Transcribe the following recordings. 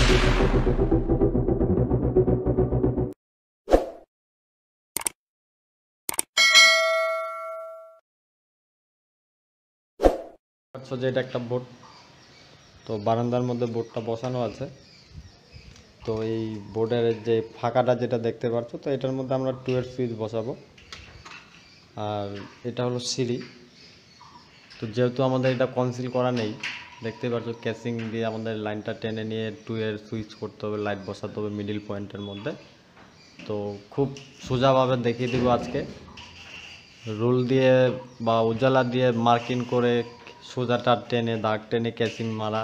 যে এটা একটা বোর্ড, তো বারান্দার মধ্যে বোর্ডটা বসানো আছে। তো এই বোর্ডের যে ফাঁকাটা যেটা দেখতে পাচ্ছ, তো এটার মধ্যে আমরা 2 এর সুইচ বসাবো। আর এটা হলো সিঁড়ি। তো যেহেতু আমাদের এটা কনসিল করা নেই, দেখতে পাচ্ছ ক্যাসিং দিয়ে আমাদের লাইনটা টেনে নিয়ে 2 এর সুইচ করতে হবে, লাইট বসাতে হবে মিডিল পয়েন্টের মধ্যে। তো খুব সোজাভাবে দেখিয়ে দিব আজকে, রুল দিয়ে বা উজালা দিয়ে মার্কিং করে সোজাটা টেনে দাগ টেনে ক্যাসিং মারা।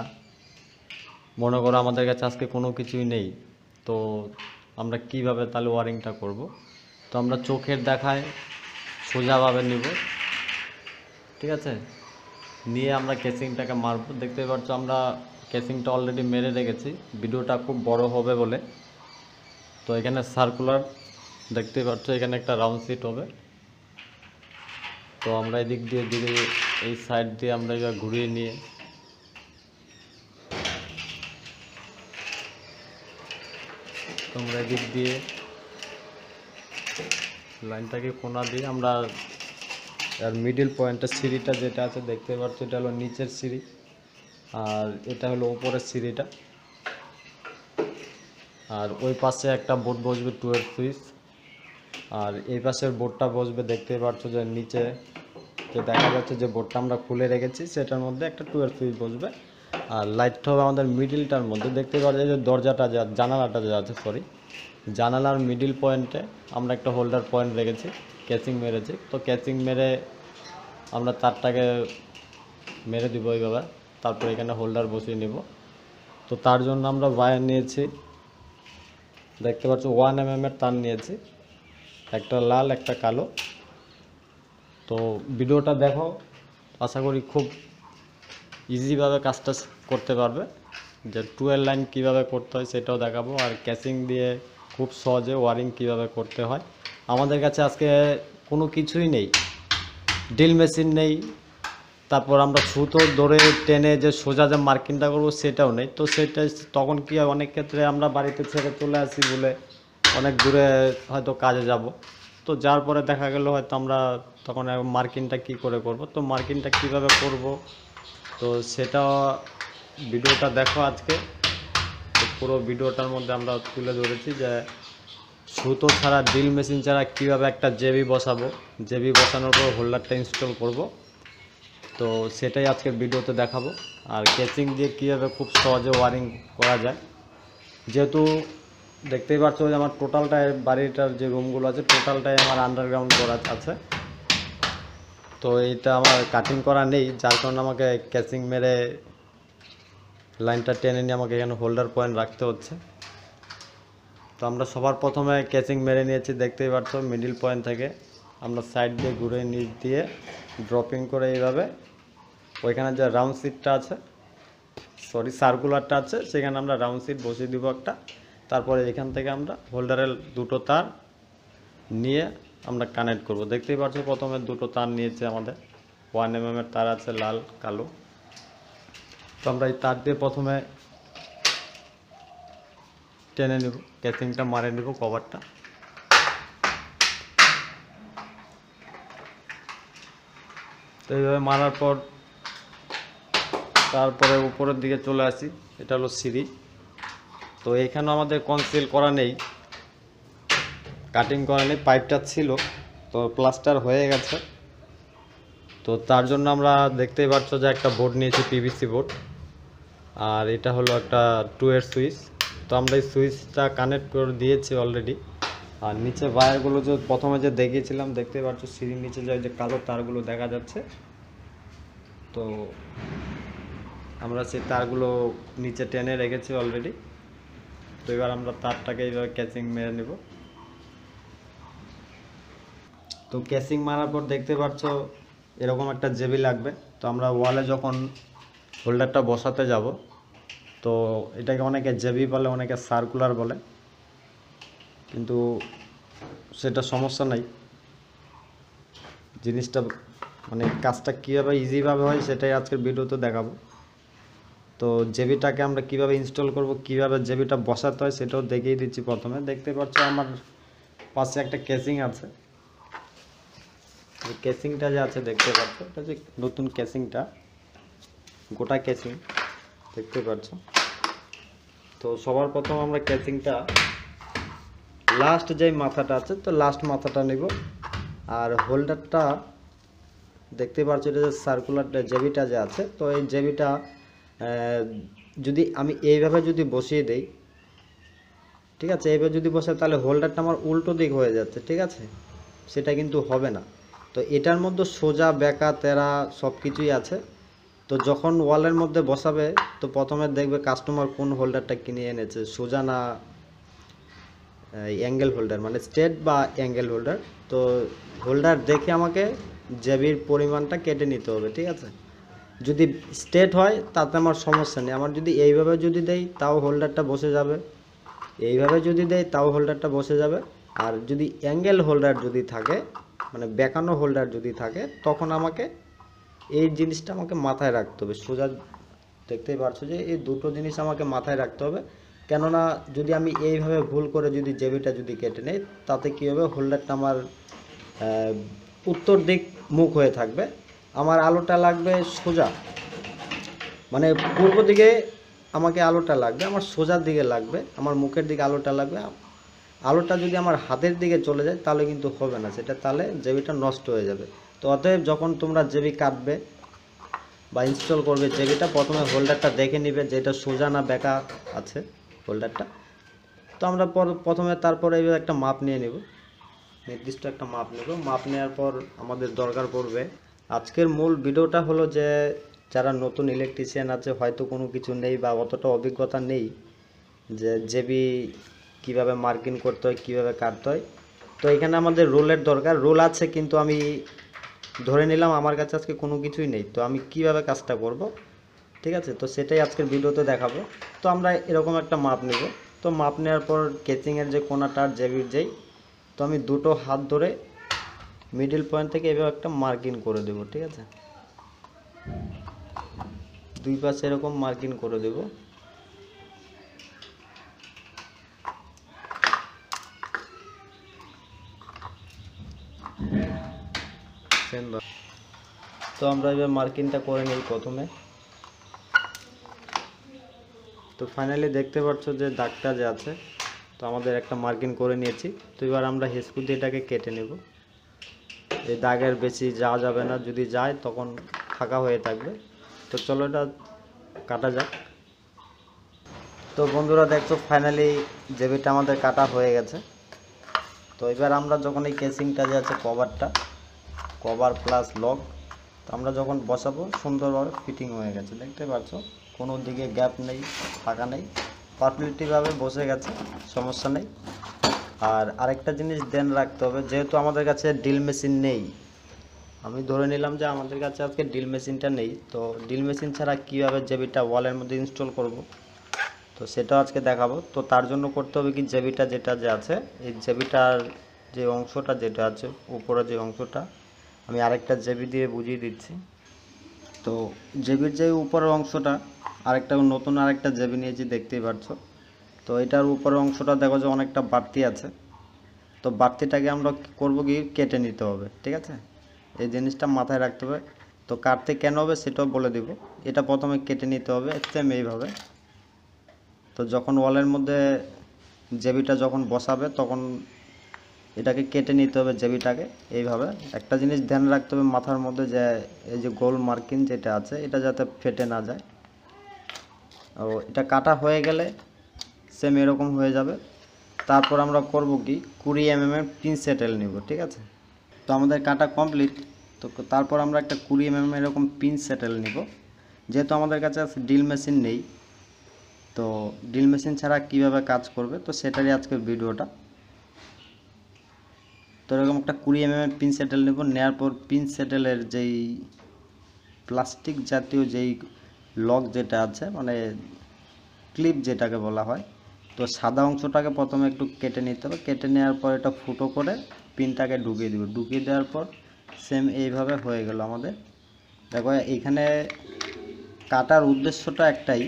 মনে করো আমাদের কাছে আজকে কোনো কিছুই নেই, তো আমরা কিভাবে তাহলে ওয়ারিংটা করব। তো আমরা চোখের দেখায় সোজাভাবে নিব, ঠিক আছে, নিয়ে আমরা ক্যাসিংটাকে মারব। দেখতে পাচ্ছ আমরা ক্যাসিংটা অলরেডি মেরে রেখেছি, ভিডিওটা খুব বড় হবে বলে। তো এখানে সার্কুলার দেখতে পাচ্ছ, এখানে একটা রাউন্ড সিট হবে। তো আমরা এদিক দিয়ে দিকে এই সাইড দিয়ে আমরা এবার ঘুরিয়ে নিয়ে তোমরা এদিক দিয়ে লাইনটাকে কোনা দিয়ে আমরা আর মিডিল পয়েন্টের সিঁড়িটা যেটা আছে দেখতে পাচ্ছ, এটা হলো নিচের সিঁড়ি আর এটা হলো উপরের সিঁড়িটা। আর ওই পাশে একটা বোর্ড বসবে 2 এর সুইচ, আর এই পাশের বোর্ডটা বসবে দেখতে পাচ্ছ যে নিচে যে দেখা যাচ্ছে যে বোর্ডটা আমরা খুলে রেখেছি সেটার মধ্যে একটা 2 এর সুইচ বসবে। আর লাইটটা হবে আমাদের মিডিলটার মধ্যে, দেখতে পাচ্ছ যে দরজাটা যা জানালাটা যা আছে, জানালার মিডিল পয়েন্টে আমরা একটা হোল্ডার পয়েন্ট রেখেছি, ক্যাচিং মেরেছি। তো ক্যাচিং মেরে আমরা তারটাকে মেরে দিব এইভাবে, তারপর এখানে হোল্ডার বসিয়ে নিব। তো তার জন্য আমরা ওয়্যার নিয়েছি, দেখতে পাচ্ছ 1 mm এর তার নিয়েছি, একটা লাল একটা কালো। তো ভিডিওটা দেখো, আশা করি খুব ইজিভাবে কাজটা করতে পারবে। যে 2 লাইন কীভাবে করতে হয় সেটাও দেখাবো, আর ক্যাচিং দিয়ে খুব সহজে ওয়ারিং কীভাবে করতে হয়। আমাদের কাছে আজকে কোনো কিছুই নেই, ড্রিল মেশিন নেই, তারপর আমরা সুতো ধরে টেনে যে সোজা যে মার্কিংটা করবো সেটাও নেই। তো সেটা তখন কি হয়, অনেক ক্ষেত্রে আমরা বাড়িতে ছেড়ে চলে আসি বলে অনেক দূরে হয়তো কাজে যাব, তো যার পরে দেখা গেল হয়তো আমরা তখন মার্কিংটা কি করে করব। তো মার্কিংটা কিভাবে করব, তো সেটা ভিডিওটা দেখো আজকে। তো পুরো ভিডিওটার মধ্যে আমরা তুলে ধরেছি যে সুতো ছাড়া ড্রিল মেশিন ছাড়া কীভাবে একটা জেবি বসাবো, জেবি বসানোর পর হোল্ডারটা ইনস্টল করব। তো সেটাই আজকের ভিডিওতে দেখাবো। আর ক্যাচিং দিয়ে কীভাবে খুব সহজে ওয়ারিং করা যায়, যেহেতু দেখতেই পাচ্ছ যে আমার টোটালটাই বাড়িটার যে রুমগুলো আছে টোটালটাই আমার আন্ডারগ্রাউন্ড করা আছে। তো এইটা আমার কাটিং করা নেই, যার কারণে আমাকে ক্যাচিং মেরে লাইনটা টেনে নিয়ে আমাকে এখানে হোল্ডার পয়েন্ট রাখতে হচ্ছে। তো আমরা সবার প্রথমে ক্যাচিং মেরে নিয়েছি, দেখতেই পাচ্ছ মিডিল পয়েন্ট থেকে আমরা সাইড দিয়ে ঘুরে নিচ দিয়ে ড্রপিং করে এইভাবে ওইখানে যে রাউন্ড সিটটা আছে, সার্কুলারটা আছে, সেখানে আমরা রাউন্ড সিট বসিয়ে দিব একটা। তারপরে এখান থেকে আমরা হোল্ডারের দুটো তার নিয়ে আমরা কানেক্ট করব। দেখতেই পাচ্ছ প্রথমে দুটো তার নিয়েছে আমাদের, 1 mm এর তার আছে লাল কালো। তো আমরা এই তার দিয়ে প্রথমে টেনে নেব, ক্যাচিংটা মারে নেব কভারটা। তো এইভাবে মারার পর তারপরে উপরের দিকে চলে আসি, এটা হলো সিঁড়ি। তো এখানেও আমাদের কনসিল করা নেই, কাটিং করা নেই, পাইপটা ছিল তো প্লাস্টার হয়ে গেছে। তো তার জন্য আমরা দেখতেই পাচ্ছ যে একটা বোর্ড নিয়েছি, পিভিসি বোর্ড, আর এটা হলো একটা 2 এর সুইচ। তো আমরা এই সুইচটা কানেক্ট করে দিয়েছি অলরেডি। আর নিচে ওয়্যারগুলো যে প্রথমে যে দেখিয়েছিলাম, দেখতেই পাচ্ছ সিঁড়ির নিচে যে কালো তারগুলো দেখা যাচ্ছে, তো আমরা সেই তারগুলো নিচে টেনে রেখেছি অলরেডি। তো এবার আমরা তারটাকে এইভাবে ক্যাচিং মেরে নেব। তো ক্যাচিং মারার পর দেখতে পাচ্ছ এরকম একটা জেবি লাগবে। তো আমরা ওয়ালে যখন হোল্ডারটা বসাতে যাব, তো এটাকে অনেকে জেবি বলে, অনেকে সার্কুলার বলে, কিন্তু সেটা সমস্যা নাই। জিনিসটা মানে কাজটা কীভাবে ইজিভাবে হয় সেটাই আজকের ভিডিওতে দেখাবো। তো জেবিটাকে আমরা কিভাবে ইনস্টল করব, কিভাবে জেবিটা বসাতে হয় সেটাও দেখিয়ে দিচ্ছি। প্রথমে দেখতে পাচ্ছ আমার পাশে একটা কেসিং আছে। এই কেসিংটা যে আছে দেখতে পাচ্ছ, এটা যে নতুন কেসিংটা, গোটা কেসিং দেখতে পাচ্ছ। তো সবার প্রথম আমরা কেসিংটা লাস্ট যে মাথাটা আছে, তো লাস্ট মাথাটা নিব। আর হোল্ডারটা দেখতে পাচ্ছ, এটা যে সার্কুলার জেবিটা যে আছে, তো এই জেবিটা যদি আমি এইভাবে যদি বসিয়ে দেই, ঠিক আছে, এইভাবে যদি বসাই তাহলে হোল্ডারটা আমার উল্টো দিক হয়ে যাচ্ছে, ঠিক আছে, সেটা কিন্তু হবে না। তো এটার মধ্যে সোজা বেঁকা তেরা সব কিছুই আছে। তো যখন ওয়ালের মধ্যে বসাবে, তো প্রথমে দেখবে কাস্টমার কোন হোল্ডারটা কিনে এনেছে, সোজা না অ্যাঙ্গেল হোল্ডার, মানে স্ট্রেট বা অ্যাঙ্গেল হোল্ডার। তো হোল্ডার দেখে আমাকে জেবির পরিমাণটা কেটে নিতে হবে, ঠিক আছে। যদি স্ট্রেট হয় তাতে আমার সমস্যা নেই, আমার যদি এইভাবে যদি দেই তাও হোল্ডারটা বসে যাবে, এইভাবে যদি দেই তাও হোল্ডারটা বসে যাবে। আর যদি অ্যাঙ্গেল হোল্ডার যদি থাকে, মানে বেঁকানো হোল্ডার যদি থাকে, তখন আমাকে এই জিনিসটা আমাকে মাথায় রাখতে হবে। সোজা দেখতেই পারছো যে এই দুটো জিনিস আমাকে মাথায় রাখতে হবে। কেননা যদি আমি এইভাবে ভুল করে যদি জেবিটা যদি কেটে নেই, তাতে কী হবে, হোল্ডারটা আমার উত্তর দিক মুখ হয়ে থাকবে, আমার আলোটা লাগবে সোজা, মানে পূর্ব দিকে আমাকে আলোটা লাগবে, আমার সোজার দিকে লাগবে, আমার মুখের দিকে আলোটা লাগবে। আলোটা যদি আমার হাতের দিকে চলে যায় তাহলে কিন্তু হবে না সেটা, তাহলে জেবিটা নষ্ট হয়ে যাবে। তো অতএব যখন তোমরা জেবি কাটবে বা ইনস্টল করবে জেবিটা, প্রথমে হোল্ডারটা দেখে নিবে যেটা সোজা না বেঁকা আছে হোল্ডারটা। তো আমরা প্রথমে তারপরে এইভাবে একটা মাপ নিয়ে নেব, নির্দিষ্ট একটা মাপ নেব। মাপ নেওয়ার পর আমাদের দরকার পড়বে, আজকের মূল ভিডিওটা হলো যে যারা নতুন ইলেকট্রিশিয়ান আছে, হয়তো কোনো কিছু নেই বা অতটা অভিজ্ঞতা নেই যে জেবি কিভাবে মার্কিং করতে হয়, কিভাবে কাটতে হয়। তো এখানে আমাদের রোলের দরকার, রোল আছে কিন্তু আমি ধরে নিলাম আমার কাছে আজকে কোনো কিছুই নেই, তো আমি কিভাবে কাজটা করব, ঠিক আছে। তো সেটাই আজকের ভিডিওতে দেখাবো। তো আমরা এরকম একটা মাপ নেব। তো মাপ নেওয়ার পর কেচিংয়ের যে কোনাটা আর জেবির যেই, তো আমি দুটো হাত ধরে মিডল পয়েন্ট থেকে এভাবে একটা মার্কিং করে দেব, ঠিক আছে, দুই পাশে এরকম মার্কিং করে দেব। তো আমরা এবার মার্কিংটা করে নিই প্রথমে। তো ফাইনালি দেখতে পাচ্ছ যে দাগটা যে আছে, তো আমাদের একটা মার্কিং করে নিয়েছি। তো এবার আমরা হেসকু দিয়ে এটাকে কেটে নেব। এই দাগের বেশি যাওয়া যাবে না, যদি যায় তখন ফাঁকা হয়ে থাকবে। তো চলো এটা কাটা যাক। তো বন্ধুরা দেখছো ফাইনালি জেবিটা আমাদের কাটা হয়ে গেছে। তো এবার আমরা যখন এই কেসিংটা যে আছে, কভার প্লাস লক, তো আমরা যখন বসাবো সুন্দরভাবে ফিটিং হয়ে গেছে, দেখতে পাচ্ছ কোনো দিকে গ্যাপ নেই, ফাঁকা নেই, পারফেক্টলিভাবে বসে গেছে, সমস্যা নেই। আর আরেকটা জিনিস ধ্যান রাখতে হবে, যেহেতু আমাদের কাছে ড্রিল মেশিন নেই, আমি ধরে নিলাম যে আমাদের কাছে আজকে ড্রিল মেশিনটা নেই, তো ড্রিল মেশিন ছাড়া কীভাবে জেবিটা ওয়ালের মধ্যে ইনস্টল করব, তো সেটাও আজকে দেখাবো। তো তার জন্য করতে হবে কি, জেবিটা যেটা যে আছে, এই জেবিটার যে অংশটা যেটা আছে উপরে যে অংশটা, আমি আরেকটা জেবি দিয়ে বুঝিয়ে দিচ্ছি। তো জেবির যে উপরের অংশটা, নতুন আরেকটা জেবি নিয়েছি দেখতেই পাচ্ছ। তো এটার উপরের অংশটা দেখো যে অনেকটা বাড়তি আছে, তো বাড়তিটাকে আমরা করব কি, কেটে নিতে হবে, ঠিক আছে, এই জিনিসটা মাথায় রাখতে হবে। তো কাটতে কেন হবে সেটাও বলে দিব। এটা প্রথমে কেটে নিতে হবে সেম এইভাবে। তো যখন ওয়ালের মধ্যে জেবিটা যখন বসাবে তখন এটাকে কেটে নিতে হবে জেবিটাকে এইভাবে। একটা জিনিস ধ্যান রাখতে হবে মাথার মধ্যে, যে এই যে গোল মার্কিং যেটা আছে এটা যাতে ফেটে না যায়। ও এটা কাটা হয়ে গেলে সেম এরকম হয়ে যাবে। তারপর আমরা করব কি, 20 mm এর পিন সেটেল নিব, ঠিক আছে। তো আমাদের কাটা কমপ্লিট। তো তারপর আমরা একটা 20 mm এরকম পিন সেটেল নিব। যেহেতু আমাদের কাছে ড্রিল মেশিন নেই, তো ড্রিল মেশিন ছাড়া কিভাবে কাজ করবে, তো সেটারই আজকের ভিডিওটা। তো এরকম একটা 20 mm পিন সেটেল নেব। নেওয়ার পর পিন সেটেলের যেই প্লাস্টিক জাতীয় যেই লক যেটা আছে, মানে ক্লিপ যেটাকে বলা হয়, তো সাদা অংশটাকে প্রথমে একটু কেটে নিতে হবে। কেটে নেওয়ার পর এটা ফুটো করে পিনটাকে ঢুকিয়ে দেব। ঢুকিয়ে দেওয়ার পর সেম এইভাবে হয়ে গেল আমাদের। দেখো এইখানে কাটার উদ্দেশ্যটা একটাই,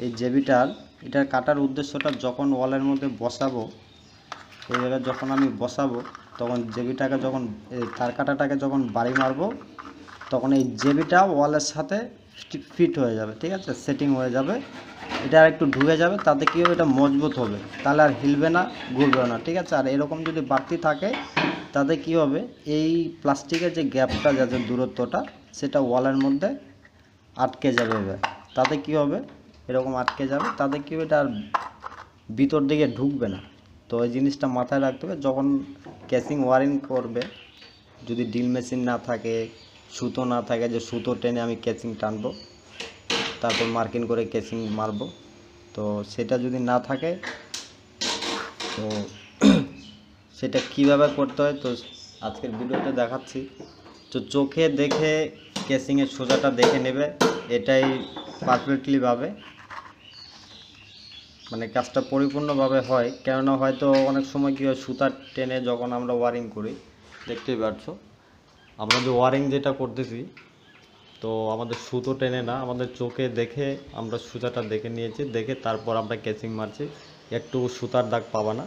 এই এটার কাটার উদ্দেশ্যটা যখন ওয়ালের মধ্যে বসাবো, এই জায়গায় যখন আমি বসাবো তখন জেবিটাকে যখন তার কাটাটাকে যখন বাড়ি মারবো তখন এই জেবিটা ওয়ালের সাথে ফিট হয়ে যাবে, ঠিক আছে, সেটিং হয়ে যাবে, এটা আর একটু ঢুকে যাবে, তাতে কী হবে, এটা মজবুত হবে, তাহলে আর হিলবে না, ঘুরবে না, ঠিক আছে। আর এরকম যদি বাড়তি থাকে তাতে কী হবে, এই প্লাস্টিকের যে গ্যাপটা যাচ্ছে দূরত্বটা সেটা ওয়ালের মধ্যে আটকে যাবে, এবার তাতে কী হবে, এরকম আটকে যাবে, তাতে কী হবে, এটা আর ভিতর দিকে ঢুকবে না। তো এই জিনিসটা মাথায় রাখতে হবে যখন ক্যাসিং ওয়ারিং করবে, যদি ড্রিল মেশিন না থাকে, সুতো না থাকে যে সুতো টেনে আমি ক্যাসিং টানবো তারপর মার্কিং করে ক্যাসিং মারবো, তো সেটা যদি না থাকে তো সেটা কীভাবে করতে হয় তো আজকের ভিডিওতে দেখাচ্ছি। তো চোখে দেখে ক্যাসিংয়ের সোজাটা দেখে নেবে, এটাই পারফেক্টলি ভাবে মানে কাজটা পরিপূর্ণভাবে হয়। কেননা হয়তো অনেক সময় কী হয়, সুতার টেনে যখন আমরা ওয়ারিং করি, দেখতেই পাচ্ছো আমরা যে ওয়ারিং যেটা করতেছি, তো আমাদের সুতো টেনে না, আমাদের চোখে দেখে আমরা সুতাটা দেখে নিয়েছি, দেখে তারপর আমরা ক্যাচিং মারছি, একটু সুতার দাগ পাবা না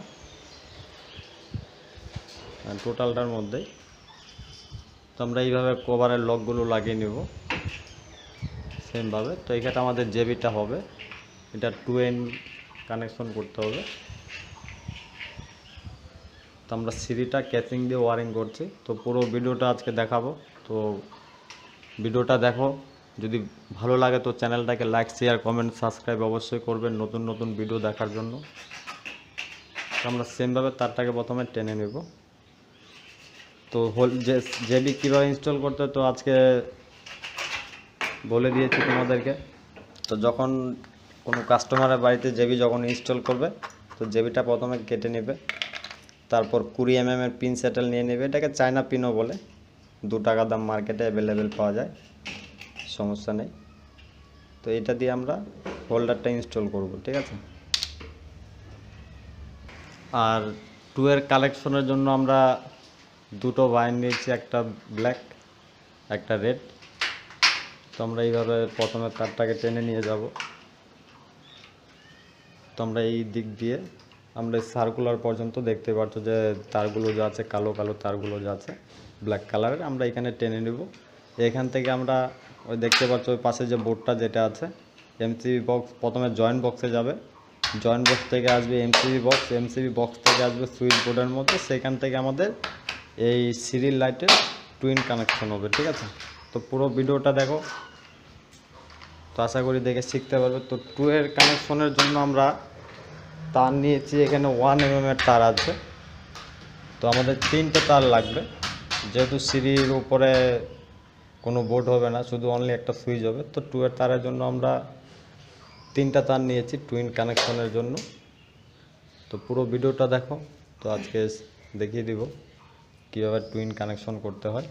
টোটালটার মধ্যে। তো আমরা এইভাবে কভারের লকগুলো লাগিয়ে নেব সেমভাবে। তো এখানে আমাদের জেবিটা হবে, এটা 2N কানেকশন করতে হবে। তো আমরা সিঁড়িটা ক্যাচিং দিয়ে ওয়ারিং করছি, তো পুরো ভিডিওটা আজকে দেখাবো। তো ভিডিওটা দেখো, যদি ভালো লাগে তো চ্যানেলটাকে লাইক, শেয়ার, কমেন্ট, সাবস্ক্রাইব অবশ্যই করবেন নতুন নতুন ভিডিও দেখার জন্য। তো আমরা সেমভাবে তারটাকে প্রথমে টেনে নেব। তো জেবি কীভাবে ইনস্টল করতে তো আজকে বলে দিয়েছি তোমাদেরকে। তো যখন কোনো কাস্টমারের বাড়িতে জেবি যখন ইনস্টল করবে তো জেবিটা প্রথমে কেটে নেবে, তারপর 20 mm এর পিন সেটেল নিয়ে নেবে, এটাকে চায়না পিনও বলে, 2 টাকা দাম, মার্কেটে অ্যাভেলেবেল পাওয়া যায়, সমস্যা নেই। তো এটা দিয়ে আমরা হোল্ডারটা ইনস্টল করব, ঠিক আছে। আর 2 এর কালেকশনের জন্য আমরা দুটো ওয়্যার নিয়েছি, একটা ব্ল্যাক একটা রেড। তো আমরা এইভাবে প্রথমে তারটাকে টেনে নিয়ে যাব। তো আমরা এই দিক দিয়ে আমরা সার্কুলার পর্যন্ত দেখতে পাচ্ছ যে তারগুলো যা আছে, কালো কালো তারগুলো যা আছে ব্ল্যাক কালারের, আমরা এখানে টেনে নেব। এখান থেকে আমরা ওই দেখতে পাচ্ছ ওই পাশে যে বোর্ডটা যেটা আছে এমসিবি বক্স, প্রথমে জয়েন্ট বক্সে যাবে, জয়েন্ট বক্স থেকে আসবে এমসিবি বক্স, এমসিবি বক্স থেকে আসবে সুইচ বোর্ডের মধ্যে, সেখান থেকে আমাদের এই সিরিয়াল লাইটের টুইন কানেকশন হবে, ঠিক আছে। তো পুরো ভিডিওটা দেখো, তো আশা করি দেখে শিখতে পারবে। তো 2 এর কানেকশনের জন্য আমরা তার নিয়েছি, এখানে 1 mm এর তার আছে। তো আমাদের 3টে তার লাগবে, যেহেতু সিঁড়ির উপরে কোনো বোর্ড হবে না, শুধু অনলি একটা সুইচ হবে। তো 2 এর তারের জন্য আমরা 3টা তার নিয়েছি টুইন কানেকশনের জন্য। তো পুরো ভিডিওটা দেখো, তো আজকে দেখিয়ে দিব কীভাবে টুইন কানেকশন করতে হয়।